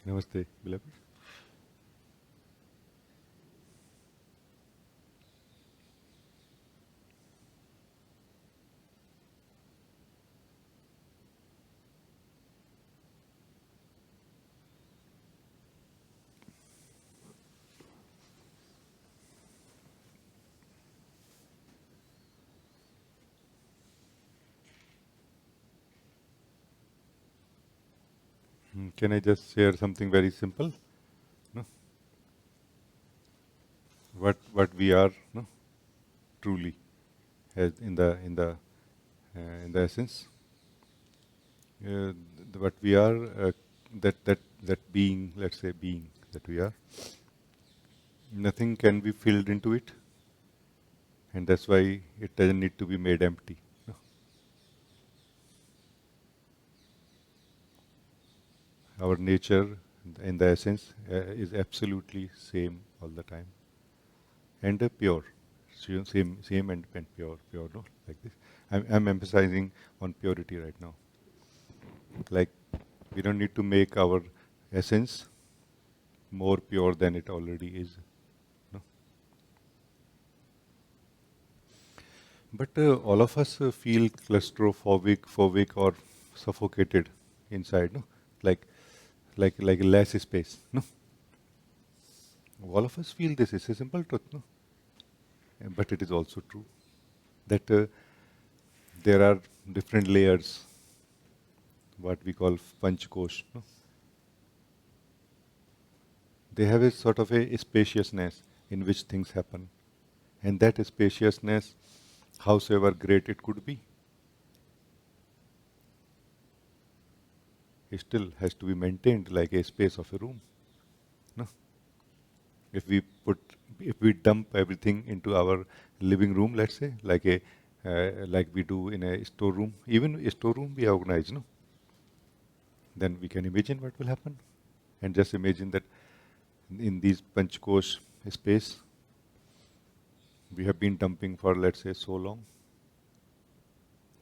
Namaste, beloved. Can I just share something very simple? No? What we are, no? Truly, as in the essence, what we are, that being, let's say being that we are, nothing can be filled into it, and that's why it doesn't need to be made empty. No? Our nature, in the essence, is absolutely same all the time, and pure. Same and pure. No, like this. I'm emphasizing on purity right now. Like, we don't need to make our essence more pure than it already is. No? But all of us feel phobic or suffocated inside. No, like less space. No, all of us feel this. It's a simple truth. No, but it is also true that there are different layers, what we call panchkosh. No? They have a sort of a spaciousness in which things happen. And that spaciousness, howsoever great it could be, it still has to be maintained like a space of a room. No? If we put, if we dump everything into our living room, let's say, like we do in a storeroom, even a storeroom we organize, no? Then we can imagine what will happen. And just imagine that in these panchkosh space, we have been dumping for, let's say, so long.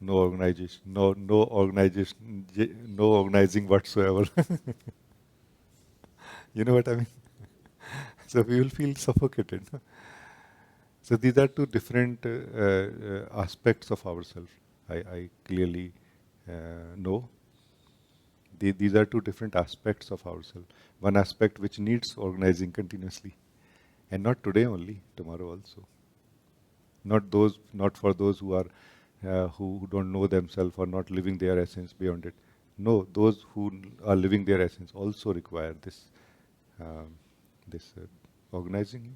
No organization, no organization, no organizing whatsoever. You know what I mean? So we will feel suffocated. So these are two different aspects of ourselves. I clearly know these are two different aspects of ourselves. One aspect which needs organizing continuously, and not today only, tomorrow also. Not for those who are who don't know themselves or not living their essence beyond it. No, those who are living their essence also require um, this organizing.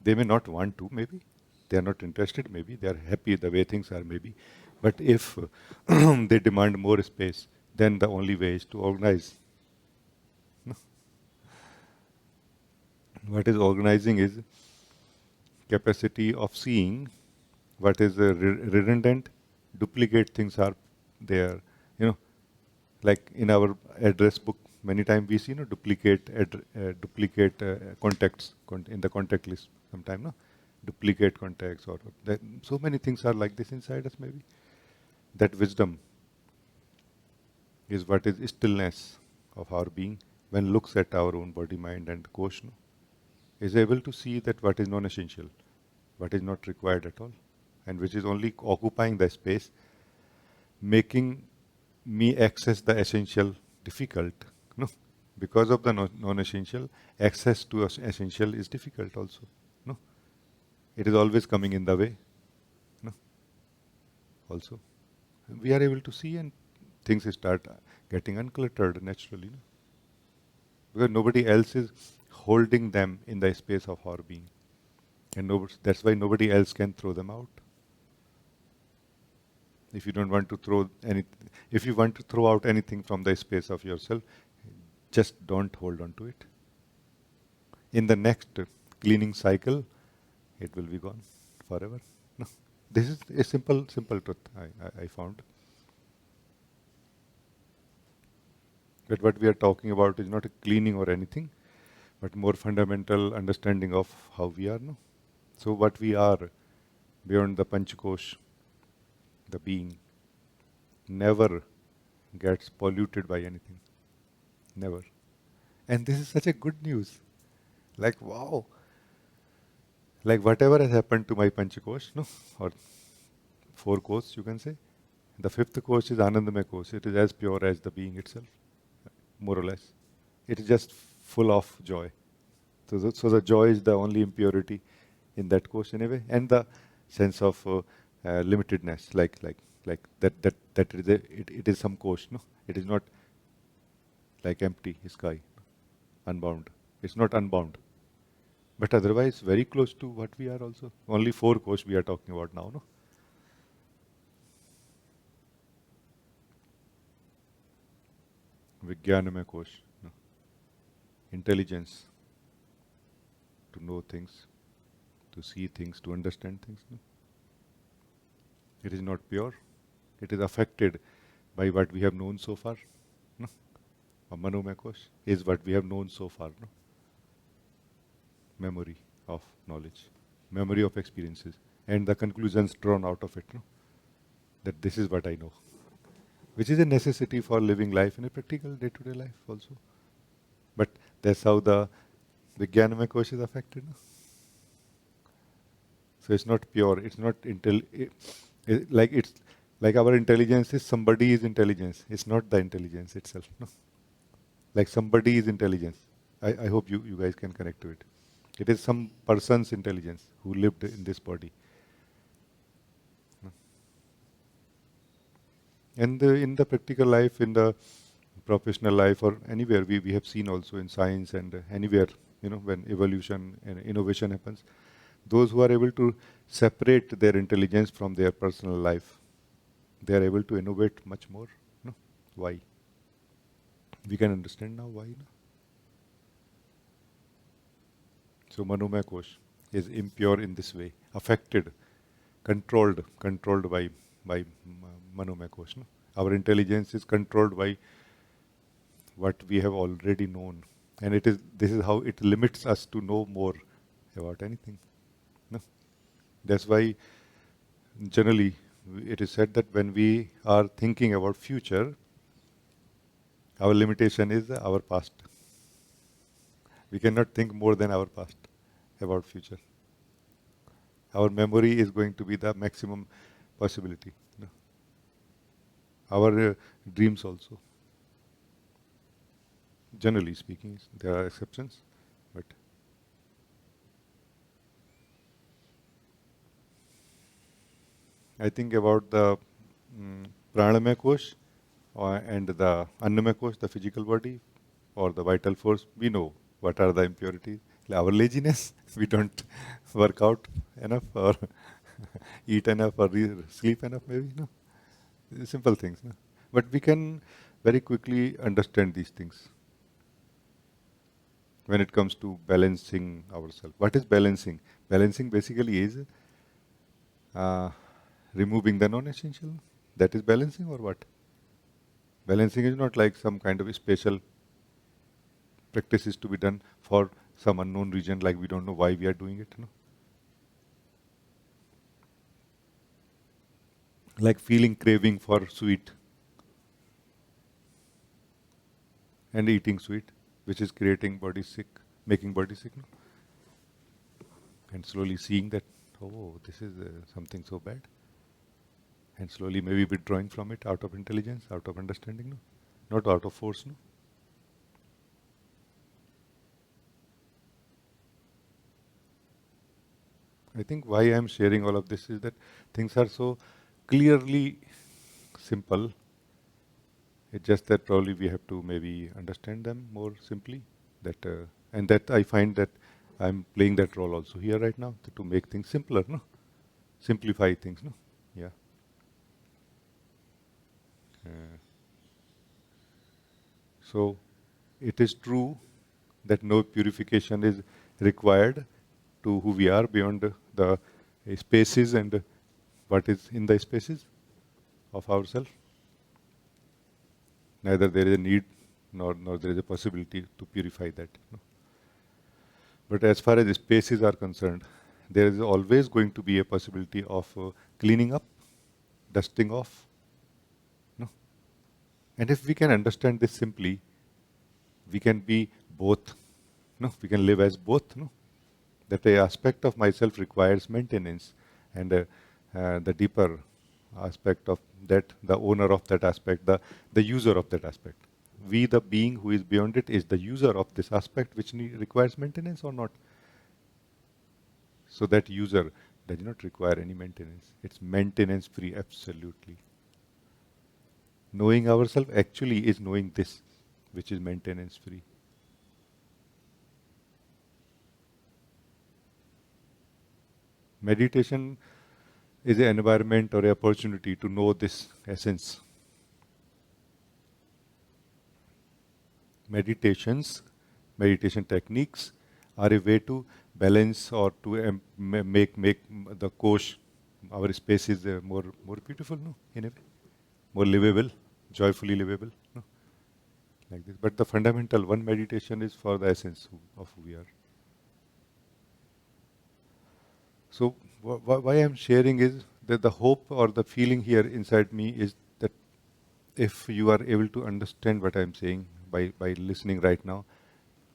They may not want to, maybe they are not interested. Maybe they are happy the way things are. Maybe, but if they demand more space, then the only way is to organize. What is organizing is capacity of seeing what is redundant, duplicate things are there. You know, like in our address book, many times we see duplicate contacts in the contact list. Sometime, no, duplicate contacts or that, so many things are like this inside us. Maybe that wisdom is what is stillness of our being when looks at our own body, mind, and kosh. No, is able to see that what is non-essential, what is not required at all, and which is only occupying the space, making me access the essential difficult. No, because of the non-essential, access to essential is difficult also. No, it is always coming in the way. No, also we are able to see and things start getting uncluttered naturally. No? Because nobody else is holding them in the space of our being, and that's why nobody else can throw them out. If you don't want to if you want to throw out anything from the space of yourself, just don't hold on to it. In the next cleaning cycle, it will be gone forever. No. This is a simple truth I found. That what we are talking about is not a cleaning or anything, but more fundamental understanding of how we are. No? So what we are beyond the Panchakosh, the being, never gets polluted by anything. Never. And this is such a good news. Like, wow. Like whatever has happened to my Panchakosh, no? Or four kosh, you can say. The fifth kosh is Anandamaya kosh. It is as pure as the being itself, more or less. It is just full of joy. So the joy is the only impurity in that kosh anyway, and the sense of limitedness, like that is it is some kosh, no? It is not like empty sky, unbound. It's not unbound, but otherwise very close to what we are also. Only four kosh we are talking about now, no? Vijnanamaya kosh, no? Intelligence to know things, to see things, to understand things, no? It is not pure. It is affected by what we have known so far, no? Manomaya kosh is what we have known so far, no? Memory of knowledge, memory of experiences, and the conclusions drawn out of it, no? That this is what I know, which is a necessity for living life in a practical day-to-day life also. But that's how the Vijnanamaya kosh is affected, no? So it's not pure. It's not like it's like our intelligence is somebody's intelligence. It's not the intelligence itself, no? Like somebody is intelligence. I hope you guys can connect to it. It is some person's intelligence who lived in this body. No? And in the practical life, in the professional life, or anywhere, we have seen also in science and anywhere, when evolution and innovation happens, those who are able to separate their intelligence from their personal life, they are able to innovate much more. No? Why? We can understand now why. No? So Manomaya Kosh is impure in this way, affected, controlled by Manomaya Kosh. No? Our intelligence is controlled by what we have already known, and this is how it limits us to know more about anything. No? That's why generally it is said that when we are thinking about future, our limitation is our past. We cannot think more than our past about future. Our memory is going to be the maximum possibility. No? Our dreams also. Generally speaking, there are exceptions, but I think about the pranamaya kosh and the annamaya kosh, the physical body, or the vital force. We know what are the impurities. Our laziness, we don't work out enough, or eat enough, or sleep enough, maybe. No, simple things. No? But we can very quickly understand these things when it comes to balancing ourselves. What is balancing? Balancing basically is uh, removing the non-essential. That is balancing, or what? Balancing is not like some kind of special practices to be done for some unknown reason, like we don't know why we are doing it. No? Like feeling craving for sweet and eating sweet, which is creating body sick, making body sick. No? And slowly seeing that, oh, this is something so bad. And slowly maybe withdrawing from it out of intelligence, out of understanding, no? Not out of force. No? I think why I am sharing all of this is that things are so clearly simple. It's just that probably we have to maybe understand them more simply. And that I find that I'm playing that role also here right now to make things simpler, no? Simplify things, no? Yeah. So it is true that no purification is required to who we are beyond the spaces and what is in the spaces of ourselves. Neither there is a need nor there is a possibility to purify that. No? But as far as spaces are concerned, there is always going to be a possibility of cleaning up, dusting off. No? And if we can understand this simply, we can be both. No, we can live as both. No, that a aspect of myself requires maintenance, and the deeper aspect of that, the owner of that aspect, the user of that aspect. We, the being who is beyond it, is the user of this aspect which requires maintenance or not. So that user does not require any maintenance. It's maintenance free, absolutely. Knowing ourselves actually is knowing this, which is maintenance free. Meditation is an environment or an opportunity to know this essence. Meditation techniques are a way to balance or to make the kosh, our spaces, more beautiful, no, in a way, more livable, joyfully livable, no, like this. But the fundamental one meditation is for the essence of who we are. So why I'm sharing is that the hope or the feeling here inside me is that if you are able to understand what I'm saying by listening right now,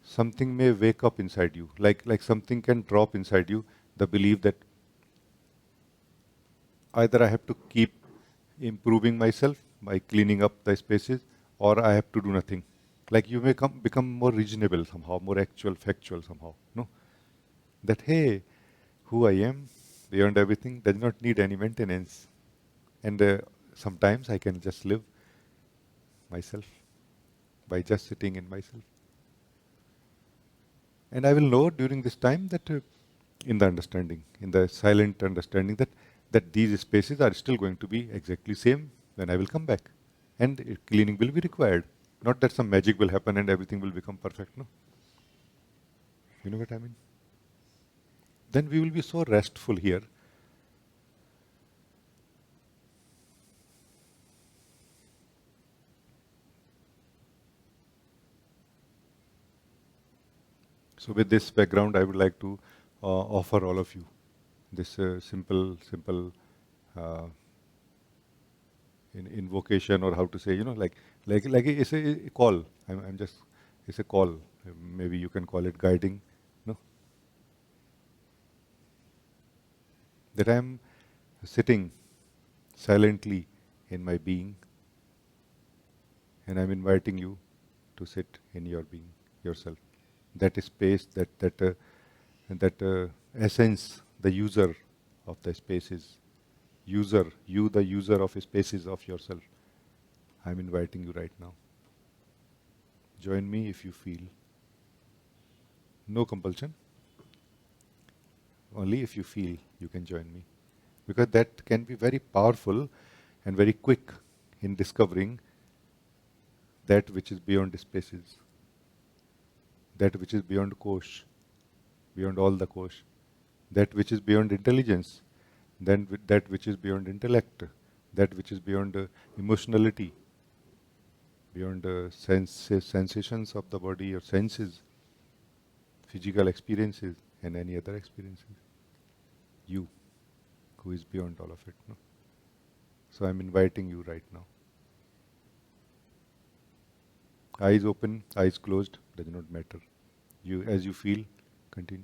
something may wake up inside you, like something can drop inside you, the belief that either I have to keep improving myself by cleaning up the spaces, or I have to do nothing. Like you may become more reasonable somehow, more actual, factual somehow. No, that hey, who I am beyond everything does not need any maintenance, and sometimes I can just live myself by just sitting in myself. And I will know during this time that in the understanding, in the silent understanding that these spaces are still going to be exactly same when I will come back. And cleaning will be required. Not that some magic will happen and everything will become perfect, no. You know what I mean? Then we will be so restful here. So with this background, I would like to offer all of you this simple uh, invocation, or how to say, like it's a call. I'm just, it's a call. Maybe you can call it guiding. No, that I'm sitting silently in my being, and I'm inviting you to sit in your being yourself. That space, that essence, the user of the spaces, you the user of spaces of yourself. I'm inviting you right now. Join me if you feel. No compulsion. Only if you feel you can join me. Because that can be very powerful and very quick in discovering that which is beyond spaces, that which is beyond kosh, beyond all the kosh, that which is beyond intelligence, then that which is beyond intellect, that which is beyond emotionality, beyond sensations of the body or senses, physical experiences, and any other experiences. You, who is beyond all of it. No? So I'm inviting you right now. Eyes open, eyes closed, does not matter. You, as you feel, continue.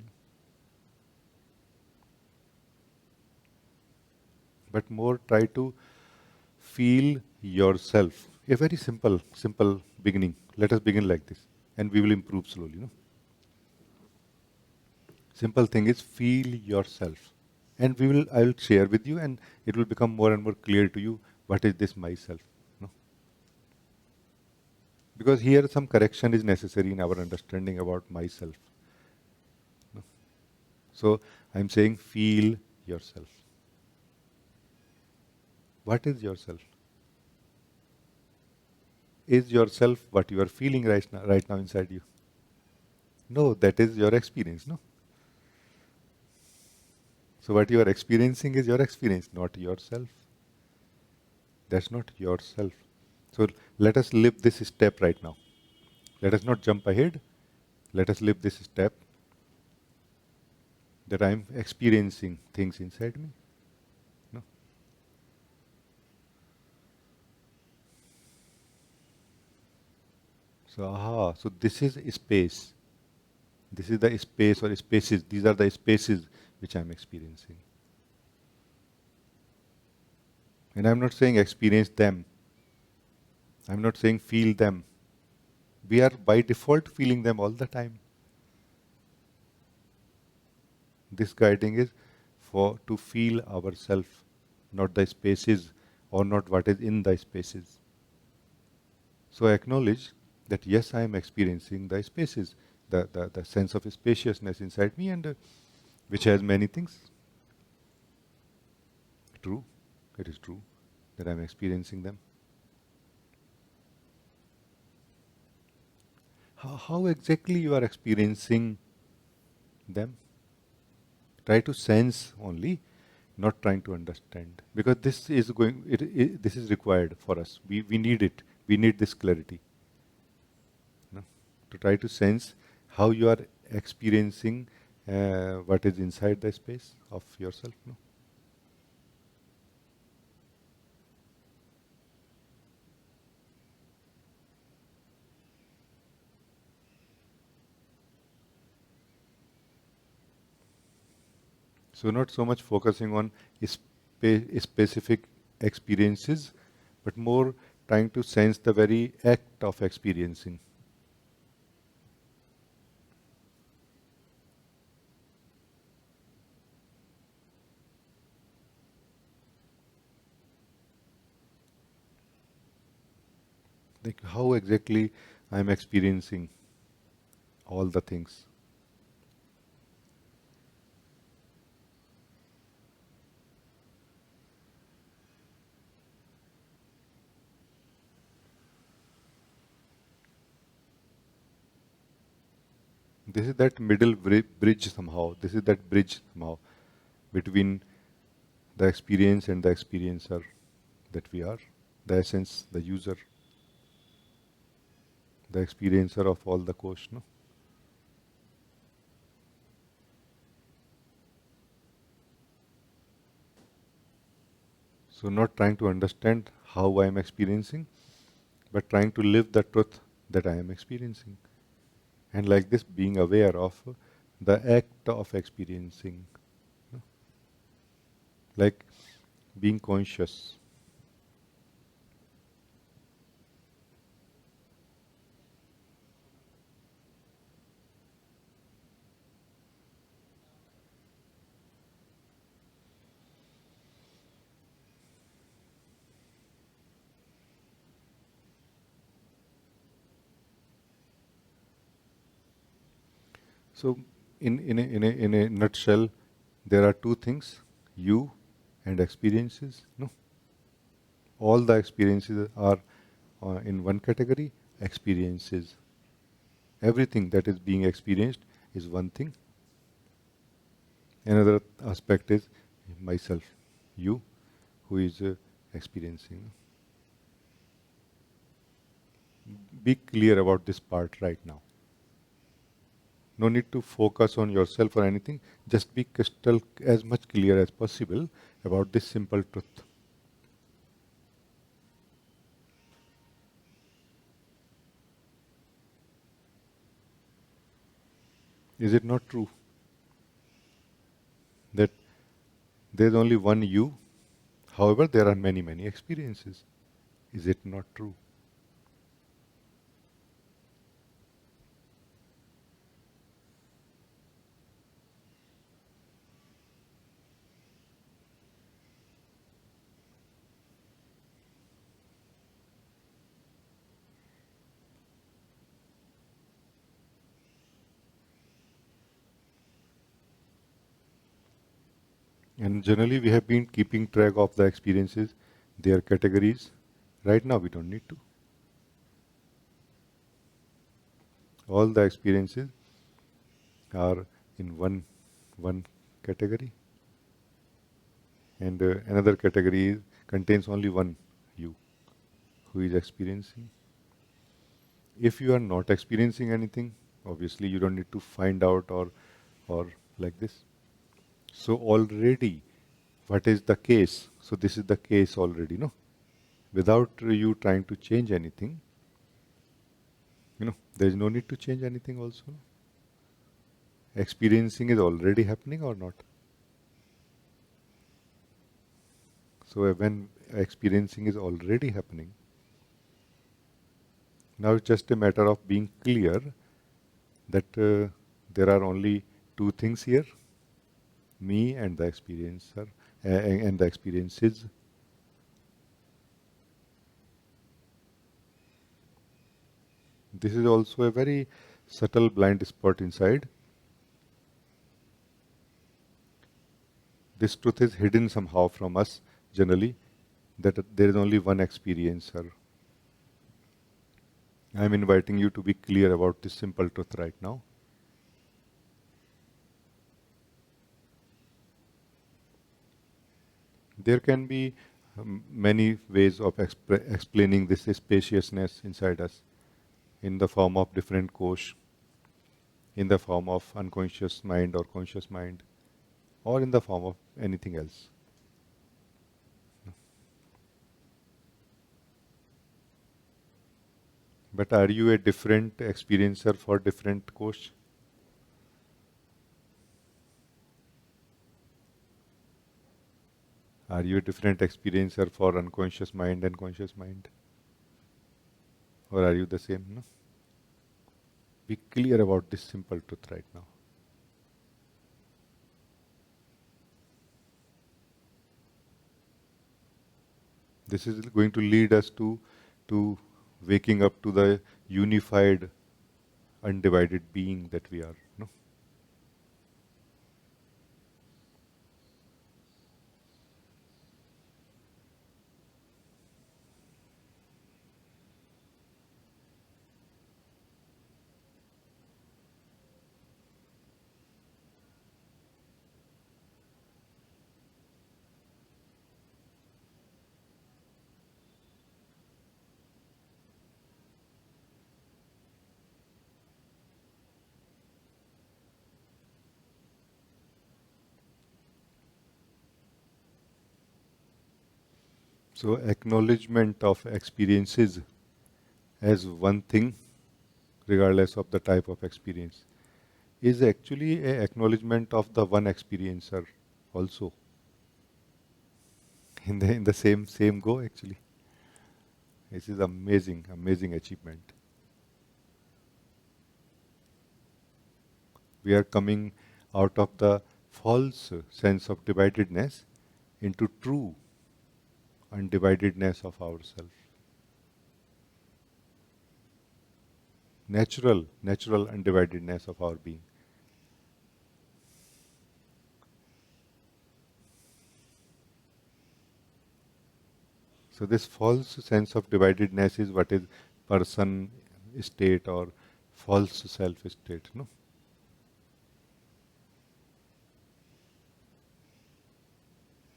But more try to feel yourself. A very simple beginning. Let us begin like this, and we will improve slowly. No? Simple thing is feel yourself, and I will share with you, and it will become more and more clear to you what is this myself. No? Because here some correction is necessary in our understanding about myself. No? So I'm saying feel yourself. What is yourself? Is yourself what you are feeling right now inside you? No, that is your experience, no? So what you are experiencing is your experience, not yourself. That's not yourself. So let us live this step right now. Let us not jump ahead. Let us live this step that I am experiencing things inside me. No? So, so this is space. This is the space or spaces. These are the spaces which I'm experiencing. And I'm not saying experience them. I'm not saying feel them. We are by default feeling them all the time. This guiding is for to feel ourself, not the spaces or not what is in the spaces. So acknowledge that yes, I am experiencing the spaces, the sense of spaciousness inside me, and which has many things. True, it is true that I am experiencing them. How exactly you are experiencing them? Try to sense only, not trying to understand, because this is going. This is required for us. We need it. We need this clarity. No? To try to sense how you are experiencing what is inside the space of yourself. No? So not so much focusing on specific experiences, but more trying to sense the very act of experiencing. Like how exactly I am experiencing all the things. This is that middle bridge somehow. This is that bridge somehow between the experience and the experiencer that we are, the essence, the user, the experiencer of all the course. No? So not trying to understand how I am experiencing, but trying to live the truth that I am experiencing. And like this, being aware of the act of experiencing, no? Like being conscious. So, in a nutshell, there are two things: you and experiences. No, all the experiences are in one category. Experiences. Everything that is being experienced is one thing. Another aspect is myself, you, who is experiencing. Be clear about this part right now. No need to focus on yourself or anything. Just be crystal as much clear as possible about this simple truth. Is it not true that there is only one you? However, there are many, many experiences. Is it not true? And generally, we have been keeping track of the experiences, their categories. Right now, we don't need to. All the experiences are in one category, and another category contains only one you who is experiencing. If you are not experiencing anything, obviously you don't need to find out or like this. So already, what is the case? So this is the case already, no? Without you trying to change anything, There is no need to change anything also. Experiencing is already happening or not. So when experiencing is already happening, now it's just a matter of being clear that there are only two things here, me and the experiencer, and the experiences. This is also a very subtle blind spot inside. This truth is hidden somehow from us generally, that there is only one experiencer. I am inviting you to be clear about this simple truth right now. There can be many ways of explaining this spaciousness inside us in the form of different kosh, in the form of unconscious mind or conscious mind, or in the form of anything else. But are you a different experiencer for different kosh? Are you a different experiencer for unconscious mind and conscious mind? Or are you the same? No? Be clear about this simple truth right now. This is going to lead us to waking up to the unified, undivided being that we are. No? So acknowledgement of experiences as one thing, regardless of the type of experience, is actually a acknowledgement of the one experiencer also. In the same go actually. This is amazing achievement. We are coming out of the false sense of dividedness into true undividedness of ourself. Natural undividedness of our being. So this false sense of dividedness is what is person state or false self state. No?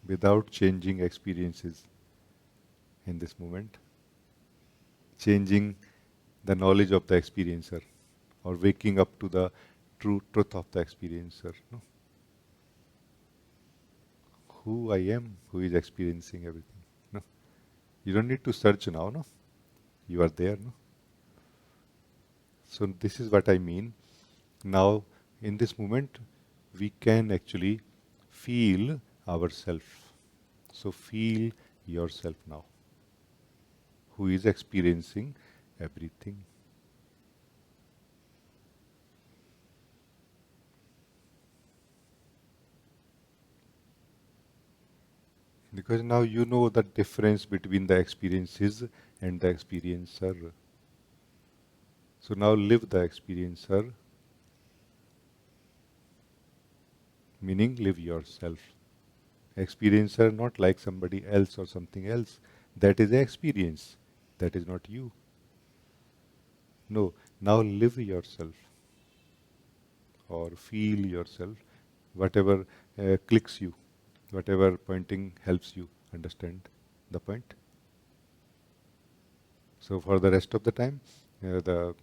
Without changing experiences in this moment, changing the knowledge of the experiencer or waking up to the true truth of the experiencer. No? Who I am, who is experiencing everything. No? You don't need to search now, no? You are there, no? So this is what I mean. Now, in this moment, we can actually feel ourself. So feel yourself now, who is experiencing everything. Because now you know the difference between the experiences and the experiencer. So now live the experiencer, meaning live yourself. Experiencer not like somebody else or something else. That is the experience. That is not you. No, now live yourself or feel yourself, whatever clicks you, whatever pointing helps you understand the point. So for the rest of the time, the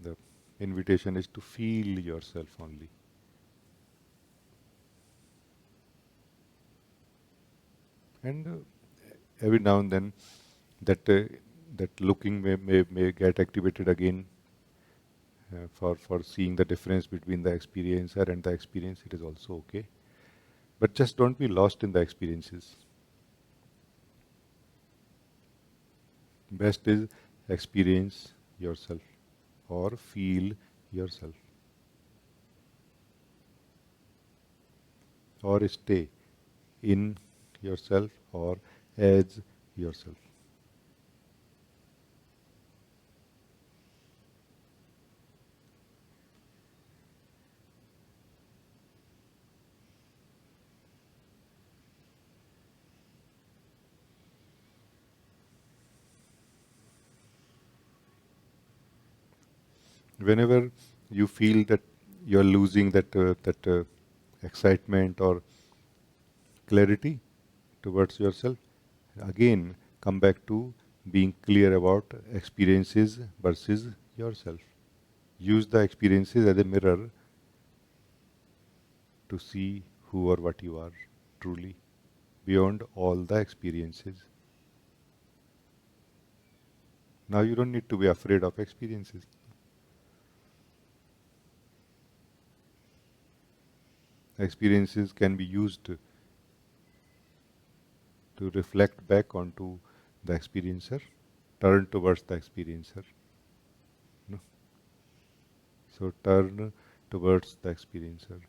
invitation is to feel yourself only. And every now and then that looking may get activated again, for seeing the difference between the experiencer and the experience, it is also okay. But just don't be lost in the experiences. Best is experience yourself or feel yourself or stay in yourself or as yourself. Whenever you feel that you're losing that excitement or clarity towards yourself, again come back to being clear about experiences versus yourself. Use the experiences as a mirror to see who or what you are truly beyond all the experiences. Now you don't need to be afraid of experiences. Experiences can be used to reflect back onto the experiencer, turn towards the experiencer. No? So turn towards the experiencer.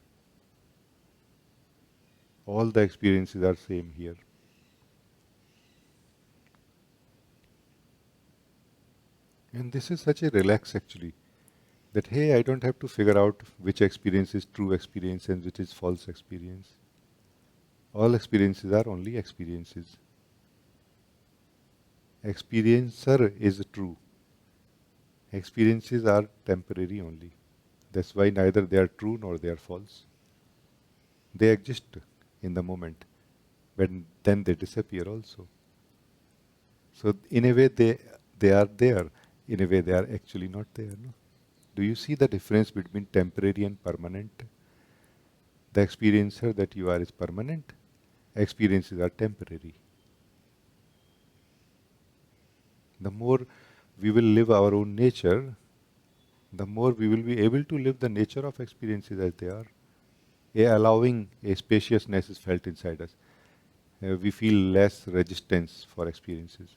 All the experiences are same here. And this is such a relax actually, that hey, I don't have to figure out which experience is true experience and which is false experience. All experiences are only experiences. Experiencer is true. Experiences are temporary only. That's why neither they are true nor they are false. They exist in the moment, but then they disappear also. So in a way they are there. In a way they are actually not there. No? Do you see the difference between temporary and permanent? The experiencer that you are is permanent. Experiences are temporary. The more we will live our own nature, the more we will be able to live the nature of experiences as they are. Allowing a spaciousness is felt inside us. We feel less resistance for experiences.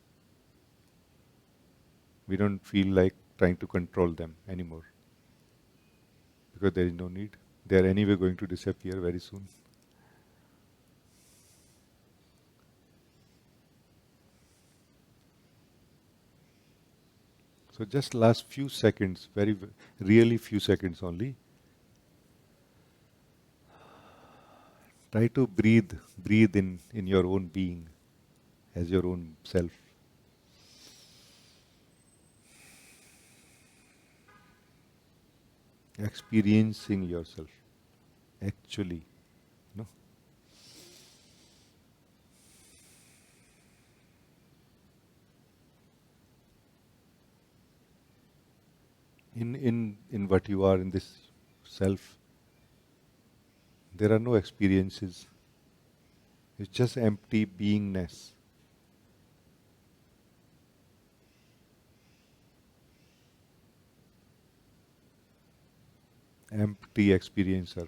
We don't feel like trying to control them anymore because there is no need. They are anyway going to disappear very soon. So just last few seconds, really few seconds only, try to breathe in your own being as your own self. Experiencing yourself, actually. No? In what you are in this self, there are no experiences. It's just empty beingness. Empty experiencer.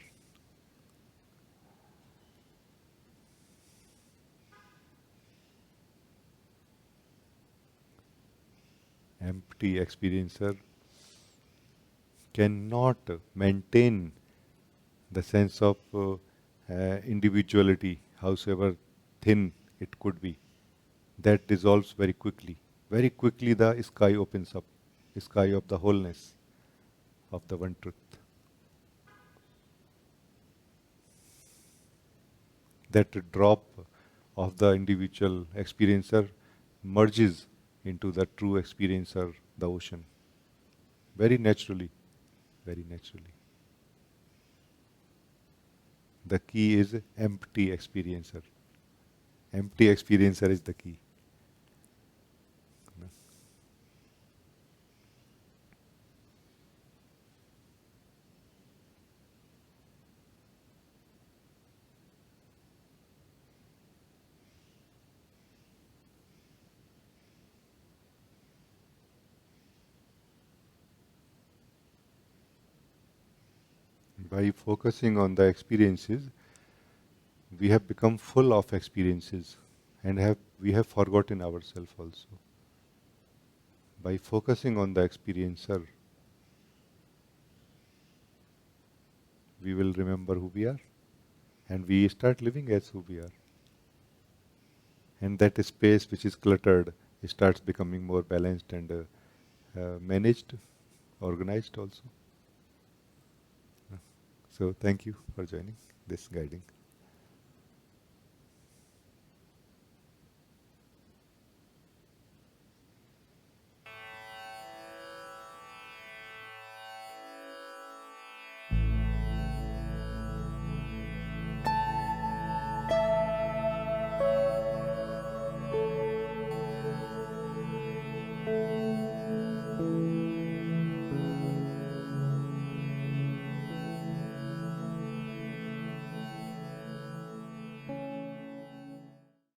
Empty experiencer cannot maintain the sense of individuality, howsoever thin it could be. That dissolves very quickly. Very quickly the sky opens up, sky of the wholeness of the one truth. That drop of the individual experiencer merges into the true experiencer, the ocean. Very naturally, very naturally. The key is empty experiencer. Empty experiencer is the key. By focusing on the experiences, we have become full of experiences and we have forgotten ourselves also. By focusing on the experiencer, we will remember who we are and we start living as who we are. And that space which is cluttered starts becoming more balanced and managed, organized also. So thank you for joining this guiding.